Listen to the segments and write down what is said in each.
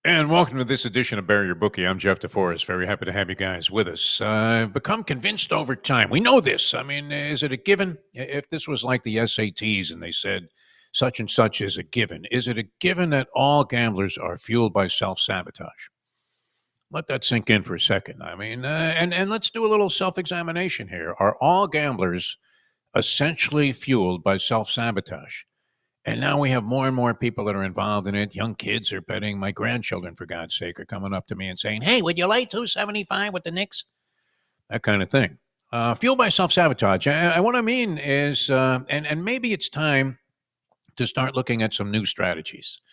And welcome to this edition of Bury Your Bookie. I'm Jeff DeForrest. Very happy to have you guys with us. I've become convinced over time. We know this. I mean, is it a given? If this was like the SATs and they said such and such is a given, is it a given that all gamblers are fueled by self sabotage? Let that sink in for a second. I mean, and let's do a little self examination here. Are all gamblers essentially fueled by self sabotage? And now we have more and more people that are involved in it. Young kids are betting. My grandchildren, for God's sake, are coming up to me and saying, "Hey, would you lay 275 with the Knicks?" That kind of thing. Fueled by self sabotage. What I mean is, and maybe it's time to start looking at some new strategies.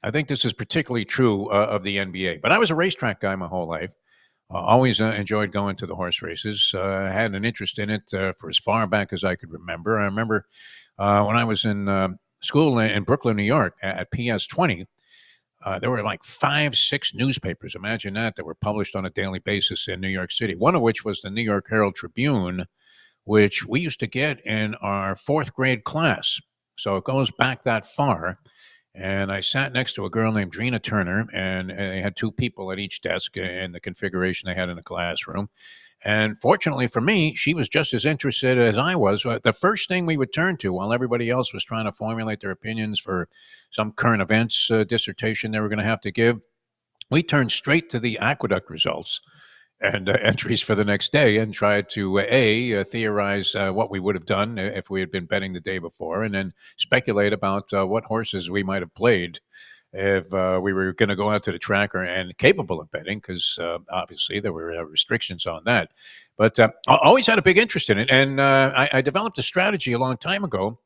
I think this is particularly true of the NBA. But I was a racetrack guy my whole life. Always enjoyed going to the horse races. Had an interest in it for as far back as I could remember. I remember when I was in school in Brooklyn, New York, at PS 20. There were like 5, 6 newspapers. Imagine that were published on a daily basis in New York City. One of which was the New York Herald Tribune, which we used to get in our 4th grade class. So it goes back that far. And I sat next to a girl named Drina Turner, and they had 2 people at each desk in the configuration they had in the classroom. And fortunately for me, she was just as interested as I was. The first thing we would turn to while everybody else was trying to formulate their opinions for some current events dissertation they were going to have to give, we turned straight to the aqueduct results and entries for the next day and tried to theorize what we would have done if we had been betting the day before, and then speculate about what horses we might have played if we were going to go out to the track and capable of betting, because obviously there were restrictions on that. But I always had a big interest in it, and I developed a strategy a long time ago.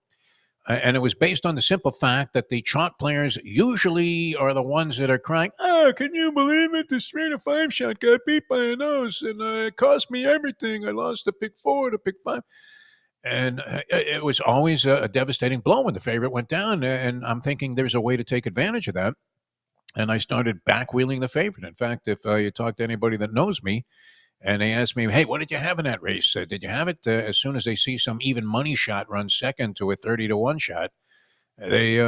And it was based on the simple fact that the chalk players usually are the ones that are crying, "Oh, can you believe it? The straight of 5 shot got beat by a nose, and it cost me everything. I lost a pick 4 to pick 5." And it was always a devastating blow when the favorite went down. And I'm thinking there's a way to take advantage of that. And I started backwheeling the favorite. In fact, if you talk to anybody that knows me and they ask me, "Hey, what did you have in that race? Did you have it?" As soon as they see some even money shot run second to a 30 to 1 shot, they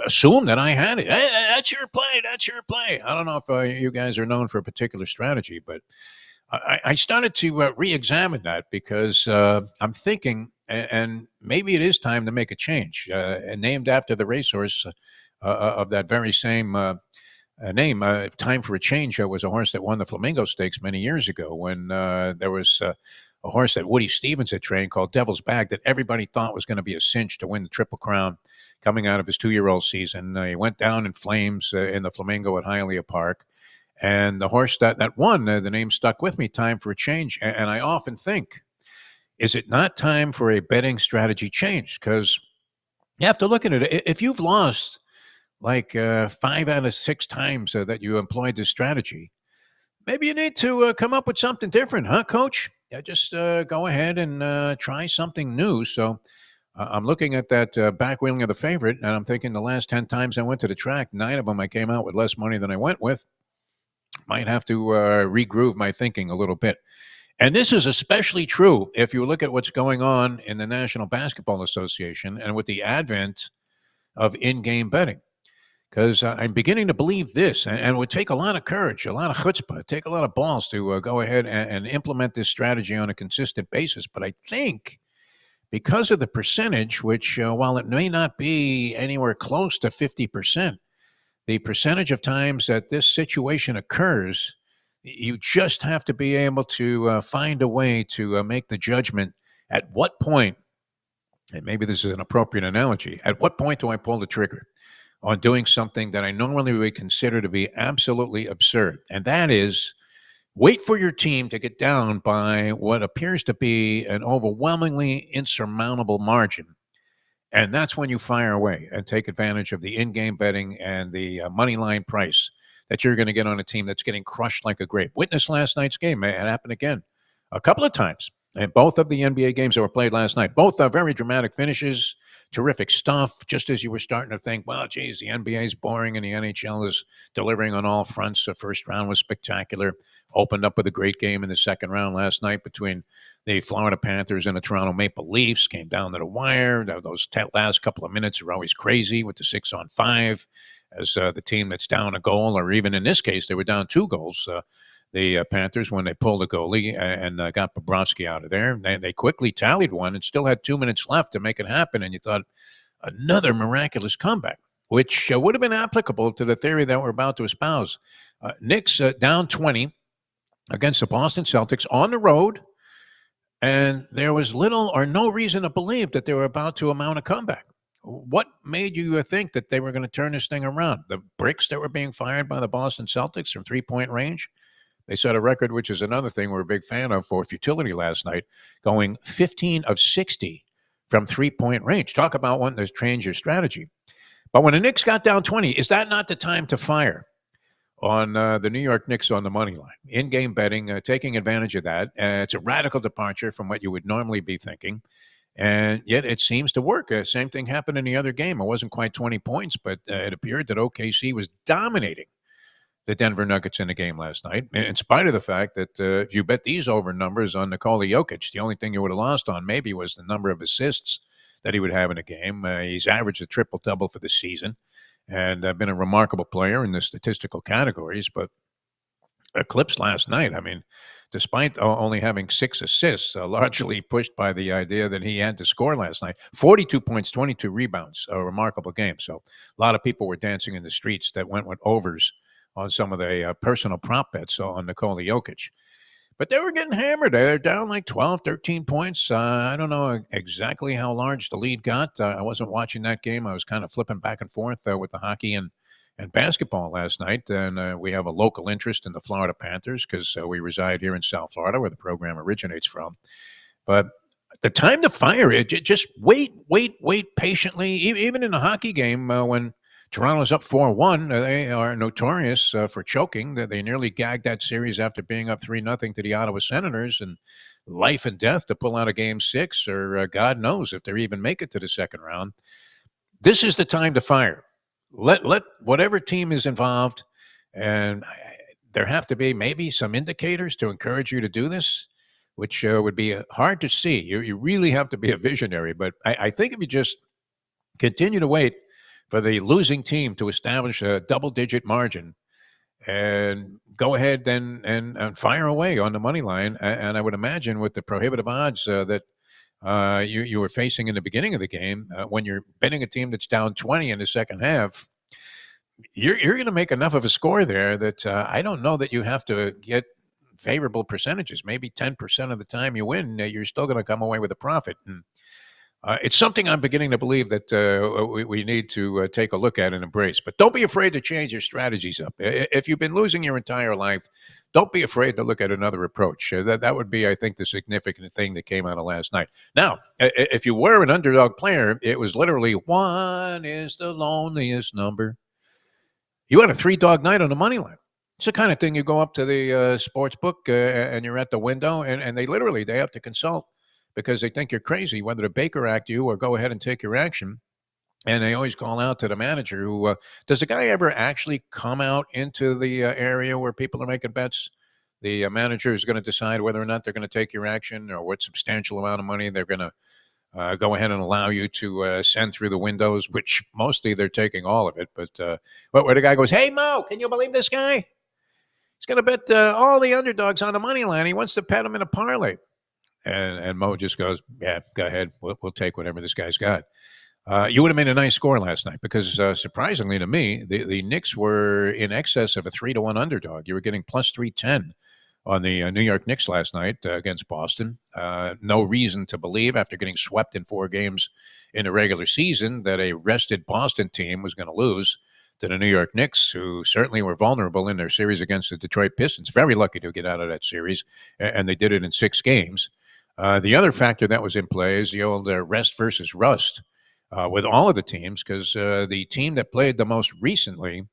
assume that I had it. Hey, that's your play. That's your play. I don't know if you guys are known for a particular strategy, but I started to re-examine that because I'm thinking, and maybe it is time to make a change. And named after the racehorse of that very same name, Time for a Change was a horse that won the Flamingo Stakes many years ago when there was a horse that Woody Stevens had trained called Devil's Bag that everybody thought was going to be a cinch to win the Triple Crown coming out of his 2-year-old season. He went down in flames in the Flamingo at Hialeah Park. And the horse that won, the name stuck with me, Time for a Change. And I often think, is it not time for a betting strategy change? Because you have to look at it. If you've lost like 5 out of 6 times that you employed this strategy, maybe you need to come up with something different, huh, Coach? Yeah, just go ahead and try something new. So I'm looking at that backwheeling of the favorite, and I'm thinking the last 10 times I went to the track, 9 of them I came out with less money than I went with. Might have to regroove my thinking a little bit. And this is especially true if you look at what's going on in the National Basketball Association and with the advent of in-game betting. Because I'm beginning to believe this, and it would take a lot of courage, a lot of chutzpah, take a lot of balls to go ahead and implement this strategy on a consistent basis. But I think because of the percentage, which while it may not be anywhere close to 50%, the percentage of times that this situation occurs, you just have to be able to find a way to make the judgment at what point, and maybe this is an appropriate analogy, at what point do I pull the trigger on doing something that I normally would consider to be absolutely absurd? And that is wait for your team to get down by what appears to be an overwhelmingly insurmountable margin. And that's when you fire away and take advantage of the in-game betting and the money line price that you're going to get on a team that's getting crushed like a grape. Witness last night's game. It happened again a couple of times. And both of the NBA games that were played last night, both are very dramatic finishes, terrific stuff. Just as you were starting to think, well, geez, the NBA is boring and the NHL is delivering on all fronts. The first round was spectacular. Opened up with a great game in the second round last night between the Florida Panthers and the Toronto Maple Leafs. Came down to the wire. Those last couple of minutes are always crazy with the 6-on-5 as the team that's down a goal, or even in this case, they were down 2 goals. The Panthers, when they pulled a goalie and got Bobrovsky out of there, they quickly tallied one and still had 2 minutes left to make it happen. And you thought, another miraculous comeback, which would have been applicable to the theory that we're about to espouse. Knicks down 20 against the Boston Celtics on the road, and there was little or no reason to believe that they were about to mount a comeback. What made you think that they were going to turn this thing around? The bricks that were being fired by the Boston Celtics from three-point range? They set a record, which is another thing we're a big fan of, for futility last night, going 15 of 60 from three-point range. Talk about one that's changed your strategy. But when the Knicks got down 20, is that not the time to fire on the New York Knicks on the money line? In-game betting, taking advantage of that. It's a radical departure from what you would normally be thinking. And yet it seems to work. Same thing happened in the other game. It wasn't quite 20 points, but it appeared that OKC was dominating the Denver Nuggets in the game last night, in spite of the fact that if you bet these over numbers on Nikola Jokic, the only thing you would have lost on maybe was the number of assists that he would have in a game. He's averaged a triple-double for the season and been a remarkable player in the statistical categories, but eclipsed last night. I mean, despite only having 6 assists, largely pushed by the idea that he had to score last night. 42 points, 22 rebounds, a remarkable game. So a lot of people were dancing in the streets that went with overs on some of the personal prop bets on Nikola Jokic. But they were getting hammered. They're down like 12, 13 points. I don't know exactly how large the lead got. I wasn't watching that game. I was kind of flipping back and forth with the hockey and basketball last night. And we have a local interest in the Florida Panthers because we reside here in South Florida, where the program originates from. But the time to fire it, just wait patiently. Even in a hockey game, when Toronto's up 4-1. They are notorious for choking. They nearly gagged that series after being up 3-0 to the Ottawa Senators, and life and death to pull out a game 6, or God knows if they even make it to the second round. This is the time to fire. Let whatever team is involved, and there have to be maybe some indicators to encourage you to do this, which would be hard to see. You really have to be a visionary, but I think if you just continue to wait for the losing team to establish a double-digit margin and go ahead and fire away on the money line. And I would imagine with the prohibitive odds that you were facing in the beginning of the game, when you're betting a team that's down 20 in the second half, you're going to make enough of a score there that I don't know that you have to get favorable percentages. Maybe 10% of the time you win, you're still going to come away with a profit. And it's something I'm beginning to believe that we need to take a look at and embrace. But don't be afraid to change your strategies up. If you've been losing your entire life, don't be afraid to look at another approach. That would be, I think, the significant thing that came out of last night. Now, if you were an underdog player, it was literally 1 is the loneliest number. You had a 3-dog night on the money line. It's the kind of thing you go up to the sports book and you're at the window, and they have to consult because they think you're crazy, whether to Baker Act you or go ahead and take your action. And they always call out to the manager who, does the guy ever actually come out into the area where people are making bets? The manager is going to decide whether or not they're going to take your action or what substantial amount of money they're going to go ahead and allow you to send through the windows, which mostly they're taking all of it. But where the guy goes, hey, Mo, can you believe this guy? He's going to bet all the underdogs on the money line. He wants to bet them in a parlay. And Mo just goes, yeah, go ahead. We'll take whatever this guy's got. You would have made a nice score last night because, surprisingly to me, the Knicks were in excess of a 3-1 underdog. You were getting plus 310 on the New York Knicks last night against Boston. No reason to believe, after getting swept in 4 games in the regular season, that a rested Boston team was going to lose to the New York Knicks, who certainly were vulnerable in their series against the Detroit Pistons. Very lucky to get out of that series, and they did it in 6 games. The other factor that was in play is the old rest versus rust with all of the teams, because the team that played the most recently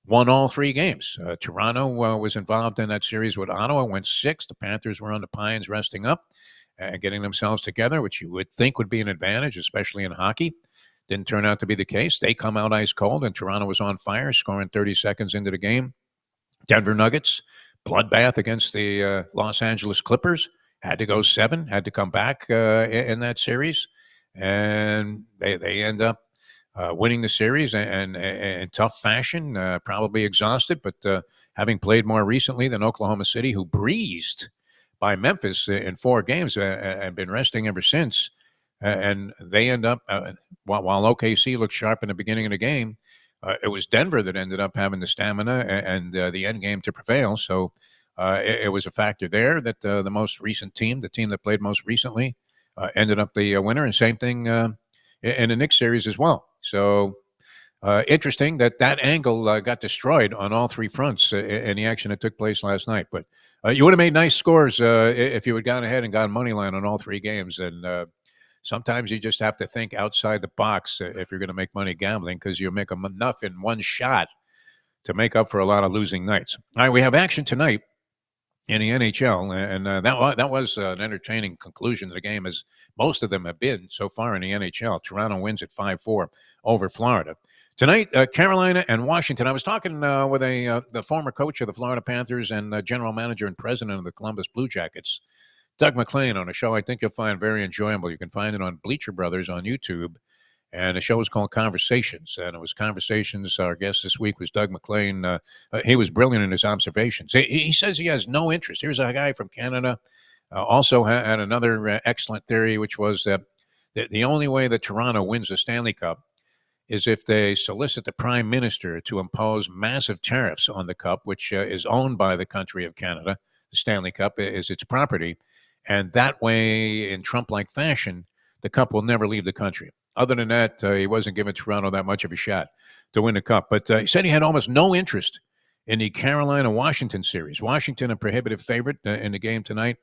won all 3 games. Toronto was involved in that series with Ottawa, went 6. The Panthers were on the Pines resting up. getting themselves together, which you would think would be an advantage, especially in hockey. Didn't turn out to be the case. They come out ice cold, and Toronto was on fire, scoring 30 seconds into the game. Denver Nuggets, bloodbath against the Los Angeles Clippers. Had to go 7, had to come back in that series. And they end up winning the series in tough fashion, probably exhausted, but having played more recently than Oklahoma City, who breezed by Memphis in 4 games and been resting ever since. And they end up, while OKC looked sharp in the beginning of the game, it was Denver that ended up having the stamina and the end game to prevail. So it was a factor there that the most recent team, the team that played most recently, ended up the winner. And same thing in the Knicks series as well. So interesting that angle got destroyed on all 3 fronts in the action that took place last night. But you would have made nice scores if you had gone ahead and gone money line on all 3 games. And sometimes you just have to think outside the box if you're going to make money gambling, because you make enough in one shot to make up for a lot of losing nights. All right, we have action tonight in the NHL, and that was an entertaining conclusion to the game, as most of them have been so far in the NHL. Toronto wins at 5-4 over Florida. Tonight, Carolina and Washington. I was talking with the former coach of the Florida Panthers and general manager and president of the Columbus Blue Jackets, Doug McLean, on a show I think you'll find very enjoyable. You can find it on Bleacher Brothers on YouTube. And the show is called Conversations. And it was Conversations. Our guest this week was Doug McLean. He was brilliant in his observations. He says he has no interest. Here's a guy from Canada. Also had another excellent theory, which was that the only way that Toronto wins the Stanley Cup is if they solicit the Prime Minister to impose massive tariffs on the Cup, which is owned by the country of Canada. The Stanley Cup is its property. And that way, in Trump-like fashion, the Cup will never leave the country. Other than that, he wasn't giving Toronto that much of a shot to win the Cup. But he said he had almost no interest in the Carolina-Washington series. Washington, a prohibitive favorite in the game tonight.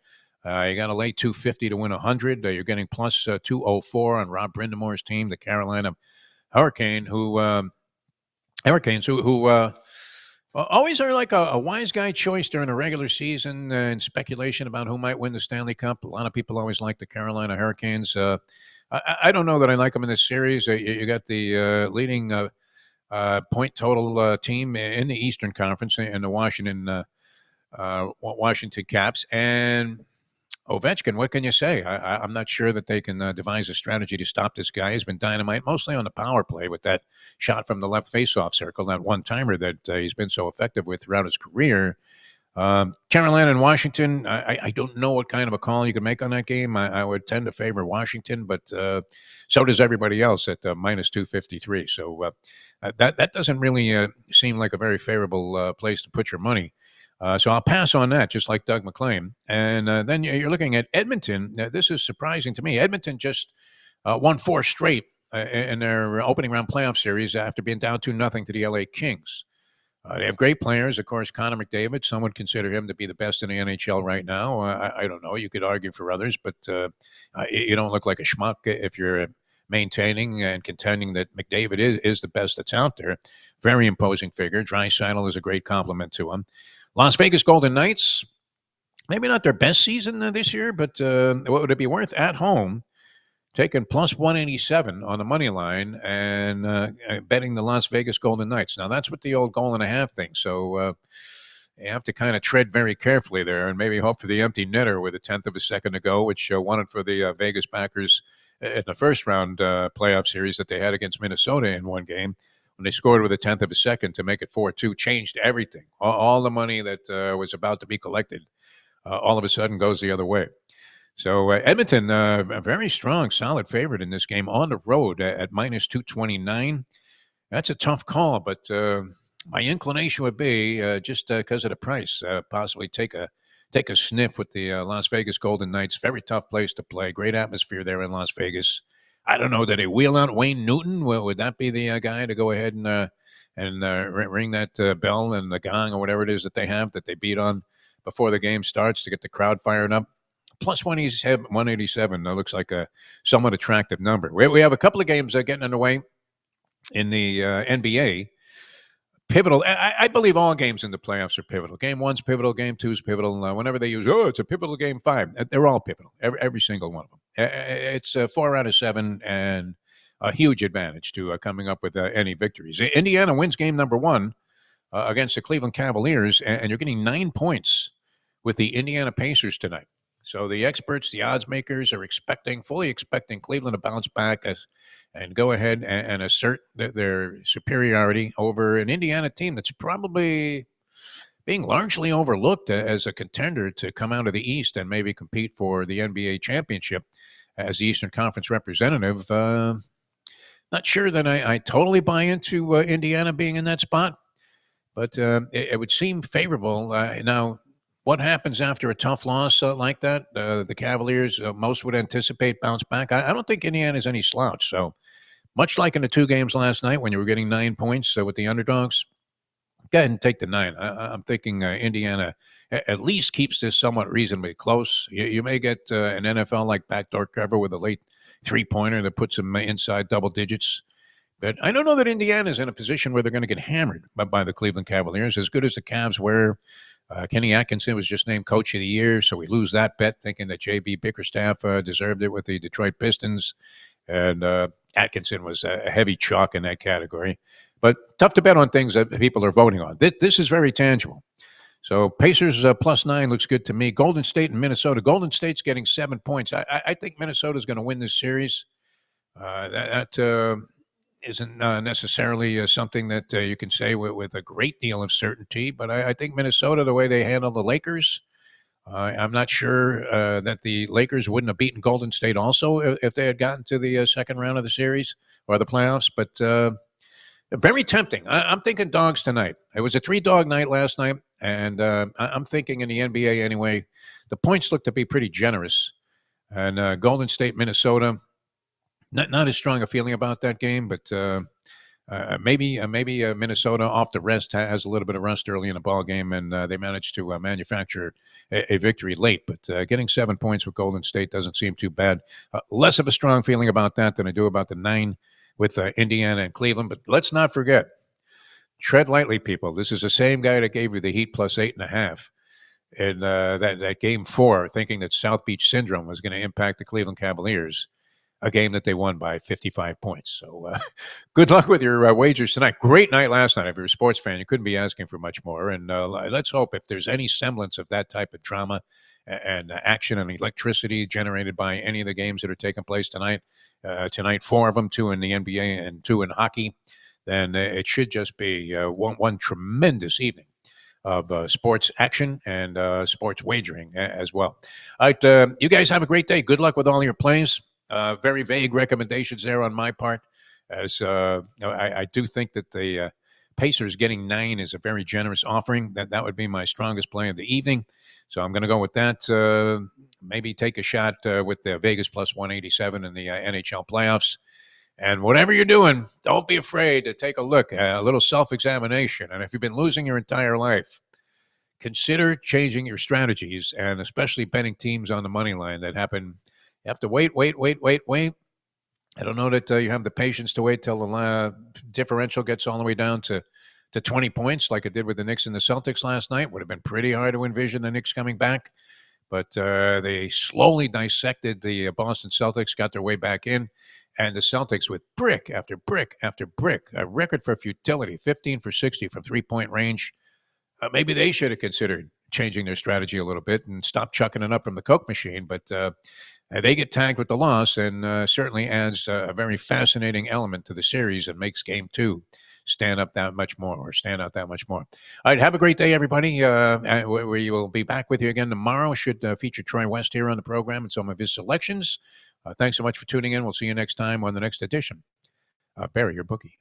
You got to lay 250 to win 100. You're getting plus 204 on Rob Brindamore's team, the Carolina Hurricanes, who always are like a wise guy choice during a regular season and speculation about who might win the Stanley Cup. A lot of people always like the Carolina Hurricanes. I don't know that I like them in this series. You got the leading point total team in the Eastern Conference in the Washington Caps. And Ovechkin, what can you say? I'm not sure that they can devise a strategy to stop this guy. He's been dynamite, mostly on the power play with that shot from the left faceoff circle, that one-timer that he's been so effective with throughout his career. Carolina and Washington, I don't know what kind of a call you can make on that game. I would tend to favor Washington, but so does everybody else at minus 253. So that doesn't really seem like a very favorable place to put your money. So I'll pass on that, just like Doug McLean. And then you're looking at Edmonton. This is surprising to me. Edmonton just won 4 straight in their opening round playoff series after being down 2-0 to the LA Kings. They have great players. Of course, Connor McDavid, some would consider him to be the best in the NHL right now. I don't know. You could argue for others, but you don't look like a schmuck if you're maintaining and contending that McDavid is the best that's out there. Very imposing figure. Draisaitl is a great compliment to him. Las Vegas Golden Knights, maybe not their best season this year, but what would it be worth at home? Taking plus 187 on the money line and betting the Las Vegas Golden Knights. Now, that's with the old goal and a half thing. So you have to kind of tread very carefully there and maybe hope for the empty netter with a tenth of a second to go, which won it for the Vegas Packers in the first round playoff series that they had against Minnesota in one game. When they scored with a tenth of a second to make it 4-2, changed everything. All the money that was about to be collected all of a sudden goes the other way. So Edmonton, a very strong, solid favorite in this game on the road at minus 229. That's a tough call, but my inclination would be just because of the price, possibly take a sniff with the Las Vegas Golden Knights. Very tough place to play. Great atmosphere there in Las Vegas. I don't know, did they wheel out Wayne Newton? Would that be the guy to go ahead and ring that bell and the gong or whatever it is that they have that they beat on before the game starts to get the crowd fired up? Plus 187 looks like a somewhat attractive number. We have a couple of games getting underway in the NBA. pivotal. I believe all games in the playoffs are pivotal. Game one's pivotal. Game two's pivotal. Whenever they use, it's a pivotal game five, they're all pivotal. Every single one of them. It's 4 out of 7, and a huge advantage to coming up with any victories. Indiana wins game number one against the Cleveland Cavaliers, and you're getting 9 points with the Indiana Pacers tonight. So the experts, the odds makers, are fully expecting Cleveland to bounce back and go ahead and assert their superiority over an Indiana team that's probably being largely overlooked as a contender to come out of the East and maybe compete for the NBA championship as the Eastern Conference representative. Not sure that I totally buy into Indiana being in that spot, but it would seem favorable. Now, what happens after a tough loss like that? The Cavaliers, most would anticipate bounce back. I don't think Indiana's any slouch. So, much like in the 2 games last night when you were getting 9 points with the underdogs, go ahead and take the 9. I'm thinking Indiana at least keeps this somewhat reasonably close. You may get an NFL-like backdoor cover with a late 3-pointer that puts them inside double digits. But I don't know that Indiana's in a position where they're going to get hammered by the Cleveland Cavaliers. As good as the Cavs were, Kenny Atkinson was just named Coach of the Year, so we lose that bet thinking that J.B. Bickerstaff deserved it with the Detroit Pistons. And Atkinson was a heavy chalk in that category. But tough to bet on things that people are voting on. This is very tangible. So Pacers +9 looks good to me. Golden State and Minnesota. Golden State's getting 7 points. I think Minnesota's going to win this series. That isn't necessarily something that you can say with a great deal of certainty, but I think Minnesota, the way they handle the Lakers, I'm not sure that the Lakers wouldn't have beaten Golden State also if they had gotten to the second round of the series or the playoffs, but very tempting. I'm thinking dogs tonight. It was a 3-dog night last night, and I'm thinking in the NBA anyway, the points look to be pretty generous, and Golden State, Minnesota, not as strong a feeling about that game, but maybe Minnesota off the rest has a little bit of rust early in the ball game, and they managed to manufacture a victory late. But getting 7 points with Golden State doesn't seem too bad. Less of a strong feeling about that than I do about the 9 with Indiana and Cleveland. But let's not forget, tread lightly, people. This is the same guy that gave you the Heat +8.5 in that game 4, thinking that South Beach syndrome was going to impact the Cleveland Cavaliers. A game that they won by 55 points. So good luck with your wagers tonight. Great night last night. If you're a sports fan, you couldn't be asking for much more. And let's hope if there's any semblance of that type of drama and action and electricity generated by any of the games that are taking place tonight, 4 of them, 2 in the NBA and 2 in hockey, then it should just be one tremendous evening of sports action and sports wagering as well. All right, you guys have a great day. Good luck with all your plays. Very vague recommendations there on my part, as I do think that the Pacers getting 9 is a very generous offering. That would be my strongest play of the evening. So I'm going to go with that. Maybe take a shot with the Vegas +187 in the NHL playoffs. And whatever you're doing, don't be afraid to take a look, a little self-examination. And if you've been losing your entire life, consider changing your strategies, and especially betting teams on the money line that happen. You have to wait. I don't know that you have the patience to wait till the differential gets all the way down to 20 points like it did with the Knicks and the Celtics last night. Would have been pretty hard to envision the Knicks coming back. But they slowly dissected the Boston Celtics, got their way back in. And the Celtics with brick after brick after brick, a record for futility, 15 for 60 from three-point range. Maybe they should have considered changing their strategy a little bit and stop chucking it up from the Coke machine. But they get tagged with the loss, and certainly adds a very fascinating element to the series and makes Game 2 stand out that much more. All right, have a great day, everybody. We will be back with you again tomorrow. Should feature Troy West here on the program and some of his selections. Thanks so much for tuning in. We'll see you next time on the next edition of Bury Your Bookie.